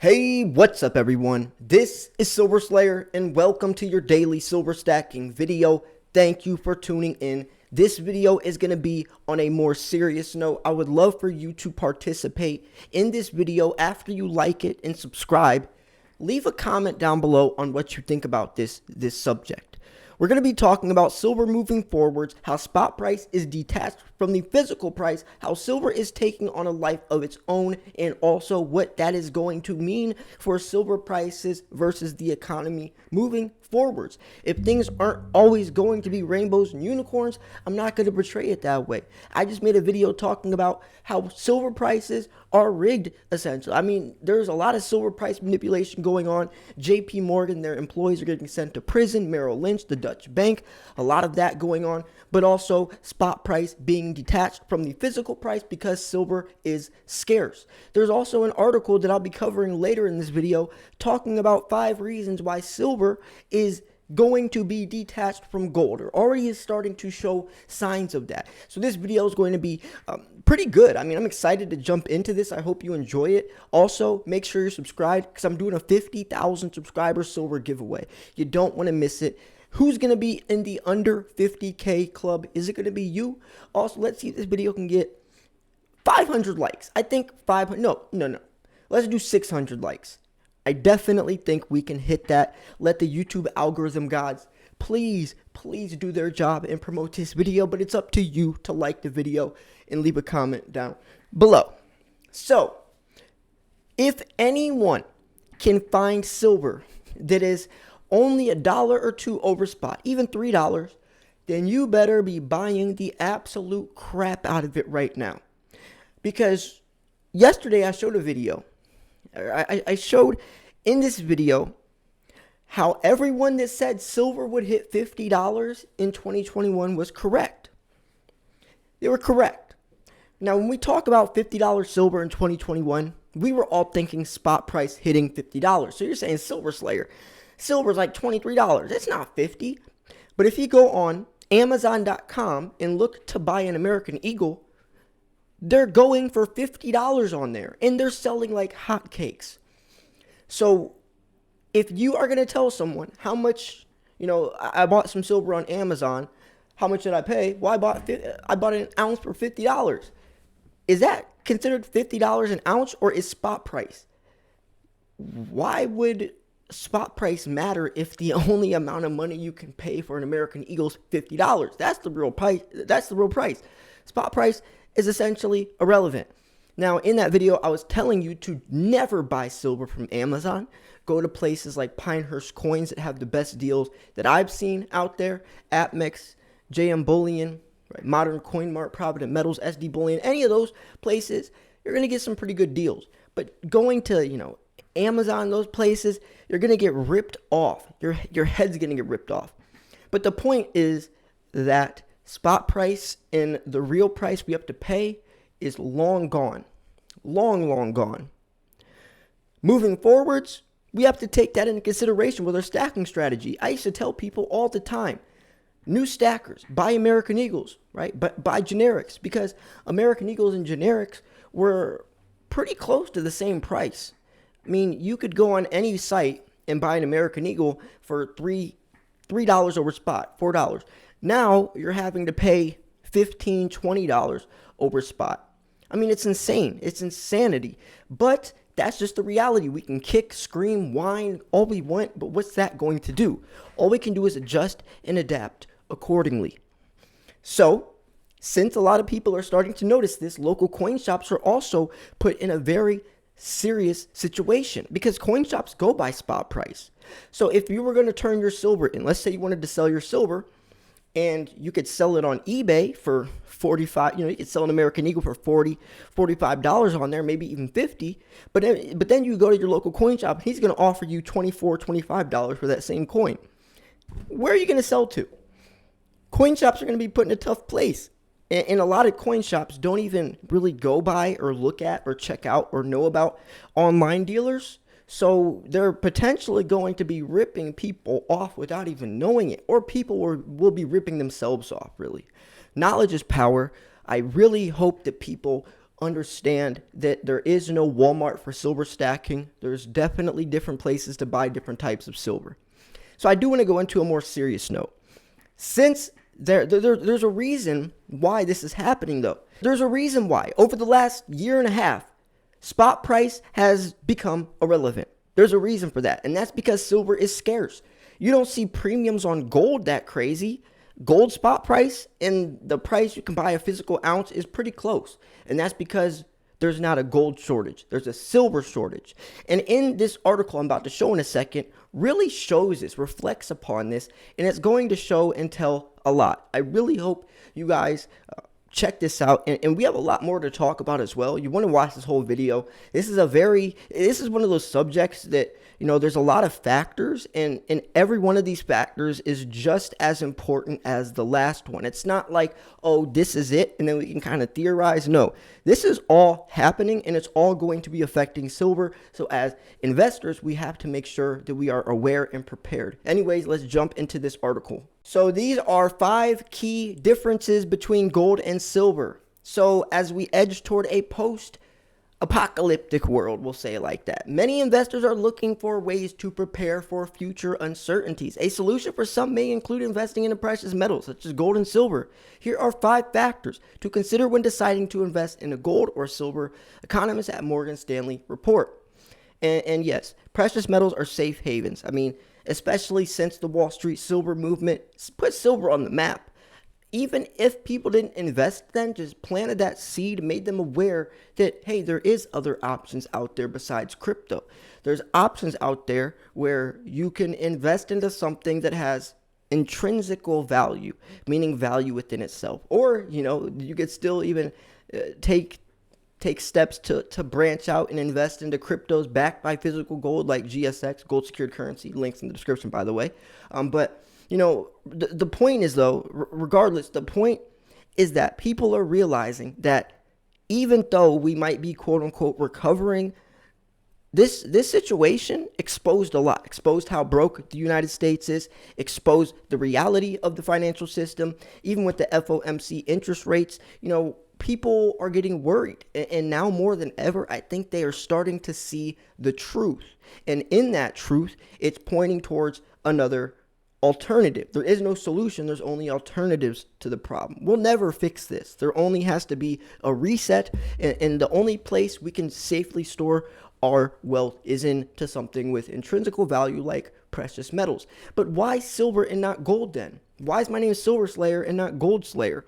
Hey, what's up everyone? This is Silver Slayer and welcome to your daily silver stacking video. Thank you for tuning in. This video is going to be on a more serious note. I would love for you to participate in this video after you like it and subscribe. Leave a comment down below on what you think about this subject. We're going to be talking about silver moving forwards, how spot price is detached from the physical price, how silver is taking on a life of its own, and also what that is going to mean for silver prices versus the economy moving forwards. If things aren't always going to be rainbows and unicorns, I'm not going to portray it that way. I just made a video talking about how silver prices are rigged, essentially. I mean, there's a lot of silver price manipulation going on. JP Morgan, their employees are getting sent to prison. Merrill Lynch, the Dutch bank, a lot of that going on, but also spot price being detached from the physical price because silver is scarce. There's also an article that I'll be covering later in this video talking about 5 reasons why silver is going to be detached from gold, or already is starting to show signs of that. So this video is going to be pretty good. I mean, I'm excited to jump into this. I hope you enjoy it. Also, make sure you're subscribed because I'm doing a 50,000 subscriber silver giveaway. You don't want to miss it. Who's going to be in the under 50K club? Is it going to be you? Also, let's see if this video can get 500 likes. I think 500. No. Let's do 600 likes. I definitely think we can hit that. Let the YouTube algorithm gods please do their job and promote this video. But it's up to you to like the video and leave a comment down below. So, if anyone can find silver that is only $1 or $2 over spot, even $3, then you better be buying the absolute crap out of it right now. Because yesterday I showed a video. I showed in this video how everyone that said silver would hit $50 in 2021 was correct. They were correct. Now, when we talk about $50 silver in 2021, we were all thinking spot price hitting $50. So you're saying Silver Slayer, silver's like $23. It's not 50. But if you go on Amazon.com and look to buy an American Eagle, they're going for $50 on there. And they're selling like hotcakes. So if you are going to tell someone how much, I bought some silver on Amazon, how much did I pay? Well, I bought an ounce for $50. Is that considered $50 an ounce, or is spot price? Why would spot price matter if the only amount of money you can pay for an American Eagle is $50? That's the real price. That's the real price. Spot price is essentially irrelevant. Now, in that video, I was telling you to never buy silver from Amazon. Go to places like Pinehurst Coins that have the best deals that I've seen out there. APMEX, JM Bullion, right? Modern Coin Mart, Provident Metals, SD Bullion, any of those places, you're going to get some pretty good deals. But going to, Amazon, those places, you're going to get ripped off. Your head's going to get ripped off. But the point is that spot price and the real price we have to pay is long gone. Long gone. Moving forwards, we have to take that into consideration with our stacking strategy. I used to tell people all the time, new stackers, buy American Eagles, right? But buy generics, because American Eagles and generics were pretty close to the same price. I mean, you could go on any site and buy an American Eagle for $3 over spot, $4. Now you're having to pay $15, $20 over spot. I mean, it's insane. It's insanity. But that's just the reality. We can kick, scream, whine all we want, but what's that going to do? All we can do is adjust and adapt accordingly. So, since a lot of people are starting to notice this, local coin shops are also put in a very serious situation because coin shops go by spot price. So if you were going to turn your silver in, let's say you wanted to sell your silver and you could sell it on eBay for 45, you could sell an American Eagle for $40, $45 on there, maybe even 50. But then you go to your local coin shop, he's going to offer you $24, $25 for that same coin. Where are you going to sell to? Coin shops are going to be put in a tough place. And a lot of coin shops don't even really go by or look at or check out or know about online dealers. So they're potentially going to be ripping people off without even knowing it. Or people will be ripping themselves off, really. Knowledge is power. I really hope that people understand that there is no Walmart for silver stacking. There's definitely different places to buy different types of silver. So I do want to go into a more serious note. Since there's a reason why this is happening, though. There's a reason why. Over the last year and a half, spot price has become irrelevant. There's a reason for that, and that's because silver is scarce. You don't see premiums on gold that crazy. Gold spot price and the price you can buy a physical ounce is pretty close, and that's because there's not a gold shortage. There's a silver shortage. And in this article I'm about to show in a second, really shows this, reflects upon this, and it's going to show and tell a lot. I really hope you guys check this out, and we have a lot more to talk about as well. You want to watch this whole video. This is one of those subjects that, there's a lot of factors, and every one of these factors is just as important as the last one. It's not like, oh, this is it, and then we can kind of theorize. No, this is all happening, and it's all going to be affecting silver. So as investors, we have to make sure that we are aware and prepared. Anyways, let's jump into this article. So these are 5 key differences between gold and silver. So as we edge toward a post-apocalyptic world, we'll say it like that, many investors are looking for ways to prepare for future uncertainties. A solution for some may include investing in precious metals such as gold and silver. Here are 5 factors to consider when deciding to invest in a gold or silver, economists at Morgan Stanley report. And yes, precious metals are safe havens. I mean, especially since the Wall Street silver movement put silver on the map. Even if people didn't invest then, just planted that seed, made them aware that, hey, there is other options out there besides crypto. There's options out there where you can invest into something that has intrinsical value, meaning value within itself. Or, you could still even take steps to branch out and invest into cryptos backed by physical gold like GSX, gold secured currency, links in the description, by the way. But the point is, though, regardless, the point is that people are realizing that even though we might be quote unquote recovering, this situation exposed a lot, exposed how broke the United States is, exposed the reality of the financial system, even with the FOMC interest rates. People are getting worried, and now more than ever, I think they are starting to see the truth. And in that truth, it's pointing towards another alternative. There is no solution. There's only alternatives to the problem. We'll never fix this. There only has to be a reset, and the only place we can safely store our wealth is into something with intrinsical value like precious metals. But why silver and not gold then? Why is my name Silver Slayer and not Gold Slayer?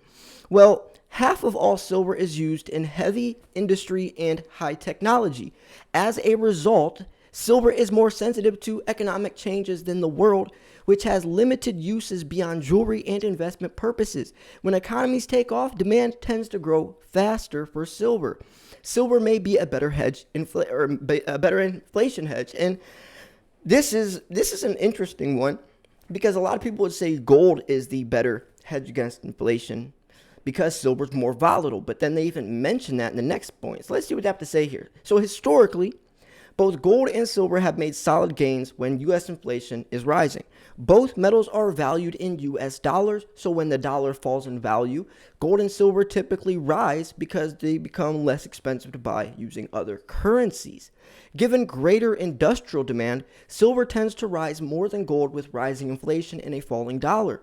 Well, half of all silver is used in heavy industry and high technology. As a result, silver is more sensitive to economic changes than the world, which has limited uses beyond jewelry and investment purposes. When economies take off, demand tends to grow faster for silver. Silver may be a better hedge, a better inflation hedge, and this is an interesting one because a lot of people would say gold is the better hedge against inflation because silver is more volatile. But then they even mention that in the next point. So let's see what they have to say here. So historically, both gold and silver have made solid gains when U.S. inflation is rising. Both metals are valued in U.S. dollars, so when the dollar falls in value, gold and silver typically rise because they become less expensive to buy using other currencies. Given greater industrial demand, silver tends to rise more than gold with rising inflation and a falling dollar.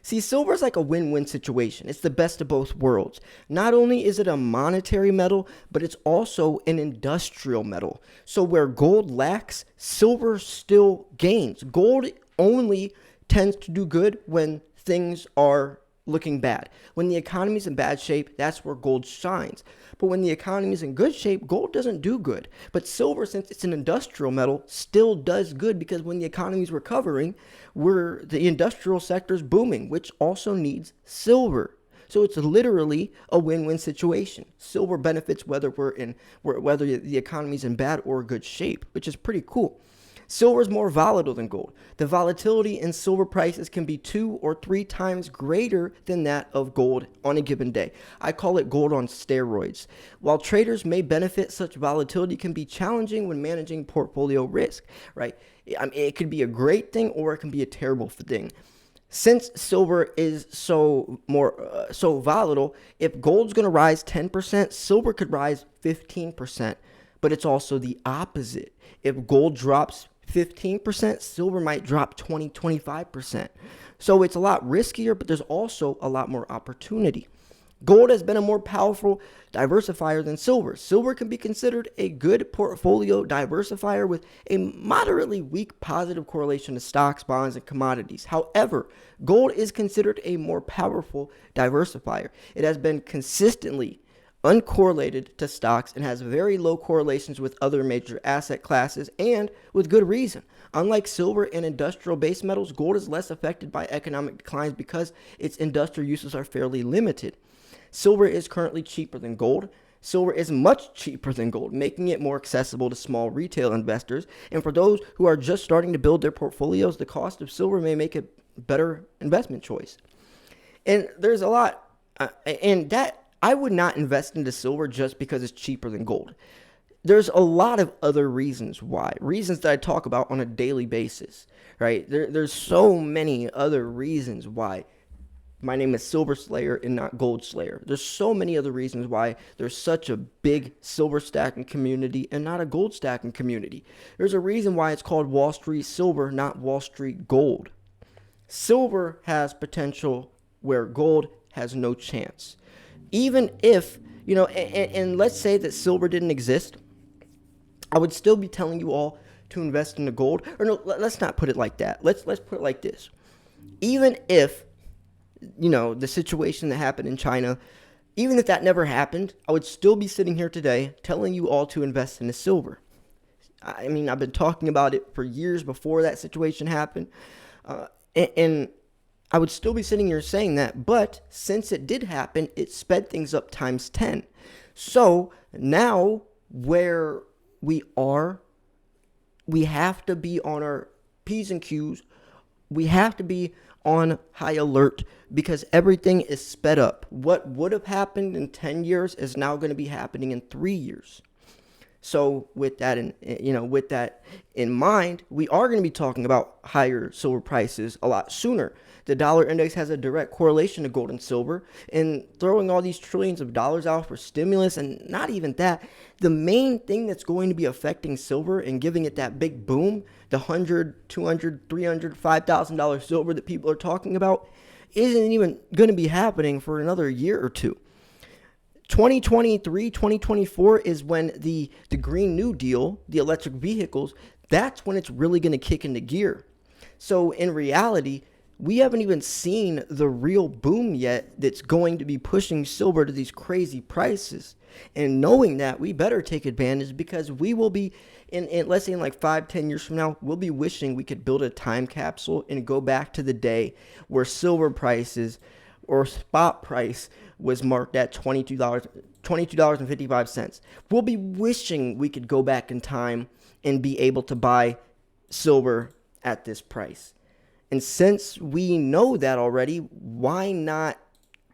See, silver is like a win-win situation. It's the best of both worlds. Not only is it a monetary metal, but it's also an industrial metal. So where gold lacks, silver still gains. Gold only tends to do good when things are looking bad. When the economy is in bad shape, that's where gold shines. But when the economy is in good shape, gold doesn't do good. But silver, since it's an industrial metal, still does good because when the economy is recovering, the industrial sector is booming, which also needs silver. So it's literally a win-win situation. Silver benefits whether the economy is in bad or good shape, which is pretty cool. Silver is more volatile than gold. The volatility in silver prices can be 2 or 3 times greater than that of gold on a given day. I call it gold on steroids. While traders may benefit, such volatility can be challenging when managing portfolio risk, right? I mean, it could be a great thing or it can be a terrible thing. Since silver is so volatile, if gold's going to rise 10%, silver could rise 15%. But it's also the opposite. If gold drops 15%, silver might drop 25%. So it's a lot riskier, but there's also a lot more opportunity. Gold has been a more powerful diversifier than silver. Silver can be considered a good portfolio diversifier with a moderately weak positive correlation to stocks, bonds, and commodities. However, gold is considered a more powerful diversifier. It has been consistently uncorrelated to stocks and has very low correlations with other major asset classes, and with good reason. Unlike silver and industrial base metals, gold is less affected by economic declines because its industrial uses are fairly limited. Silver is currently cheaper than gold. Silver is much cheaper than gold, making it more accessible to small retail investors. And for those who are just starting to build their portfolios, the cost of silver may make it a better investment choice. And there's a lot, and that I would not invest into silver just because it's cheaper than gold. There's a lot of other reasons why, reasons that I talk about on a daily basis, right? There's so many other reasons why my name is Silver Slayer and not Gold Slayer. There's so many other reasons why there's such a big silver stacking community and not a gold stacking community. There's a reason why it's called Wall Street Silver, not Wall Street Gold. Silver has potential where gold has no chance. Even if, and let's say that silver didn't exist, I would still be telling you all to invest into gold. Or no, let's not put it like that. Let's put it like this. Even if the situation that happened in China, even if that never happened, I would still be sitting here today telling you all to invest into silver. I mean, I've been talking about it for years before that situation happened. And I would still be sitting here saying that. But since it did happen, it sped things up times 10. So now where we are, we have to be on our P's and Q's. We have to be on high alert because everything is sped up. What would have happened in 10 years is now going to be happening in 3 years. So with that in mind, we are going to be talking about higher silver prices a lot sooner. The dollar index has a direct correlation to gold and silver, and throwing all these trillions of dollars out for stimulus, and not even that, the main thing that's going to be affecting silver and giving it that big boom, the $100, $200, $300, $5,000 silver that people are talking about, isn't even going to be happening for another year or two. 2023, 2024 is when the Green New Deal, the electric vehicles, that's when it's really going to kick into gear. So in reality, we haven't even seen the real boom yet that's going to be pushing silver to these crazy prices. And knowing that, we better take advantage because we will be, let's say in like 5-10 years from now, we'll be wishing we could build a time capsule and go back to the day where silver prices or spot price was marked at $22.55. We'll be wishing we could go back in time and be able to buy silver at this price. And since we know that already, why not?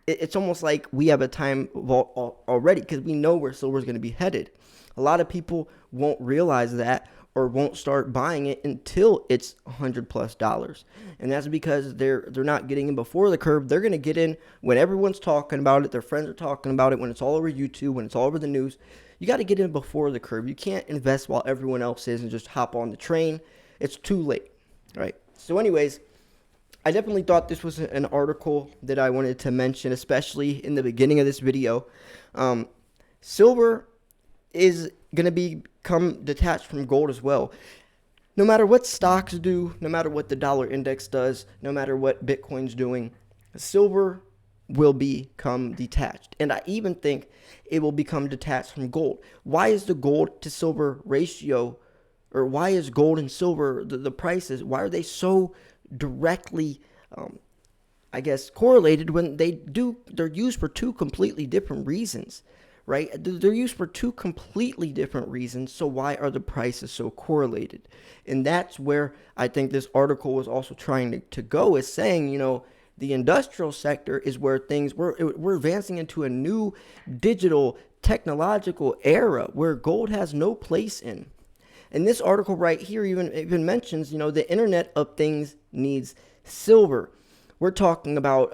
It's almost like we have a time vault already because we know where silver is going to be headed. A lot of people won't realize that or won't start buying it until it's $100+. And that's because they're not getting in before the curve. They're going to get in when everyone's talking about it, their friends are talking about it, when it's all over YouTube, when it's all over the news. You got to get in before the curve. You can't invest while everyone else is and just hop on the train. It's too late, right? So anyways, I definitely thought this was an article that I wanted to mention, especially in the beginning of this video. Silver is going to become detached from gold as well. No matter what stocks do, no matter what the dollar index does, no matter what Bitcoin's doing, silver will become detached. And I even think it will become detached from gold. Why is the gold to silver ratio, or why is gold and silver, the prices, why are they so directly, correlated when they're used for two completely different reasons, right? They're used for two completely different reasons. So why are the prices so correlated? And that's where I think this article was also trying to go, is saying, the industrial sector is where we're advancing into a new digital technological era where gold has no place in. And this article right here even mentions, the Internet of Things needs silver. We're talking about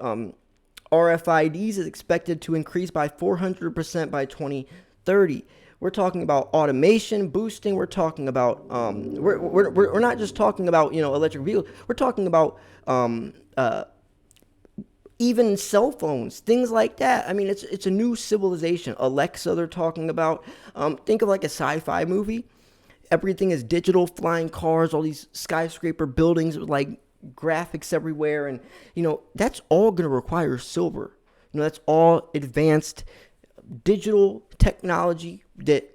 RFIDs is expected to increase by 400% by 2030. We're talking about automation boosting. We're talking about we're not just talking about electric vehicles. We're talking about even cell phones, things like that. I mean, it's a new civilization. Alexa, they're talking about. Think of like a sci-fi movie. Everything is digital, flying cars, all these skyscraper buildings with like graphics everywhere, and that's all going to require silver. That's all advanced digital technology that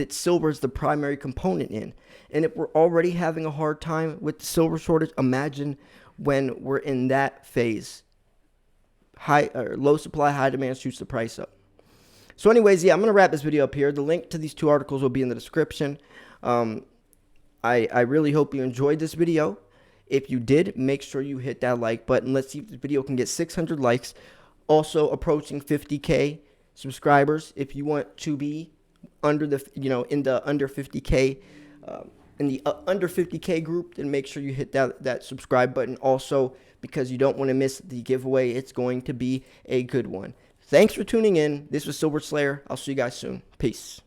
silver is the primary component in. And if we're already having a hard time with the silver shortage, imagine when we're in that phase. High or low supply, high demand shoots the price up. So anyways, yeah, I'm going to wrap this video up here. The link to these two articles will be in the description. I really hope you enjoyed this video. If you did, make sure you hit that like button. Let's see if this video can get 600 likes. Also approaching 50K subscribers. If you want to be under the, in the under 50K, in the under 50K group, then make sure you hit that subscribe button. Also, because you don't want to miss the giveaway, it's going to be a good one. Thanks for tuning in. This was Silver Slayer. I'll see you guys soon. Peace.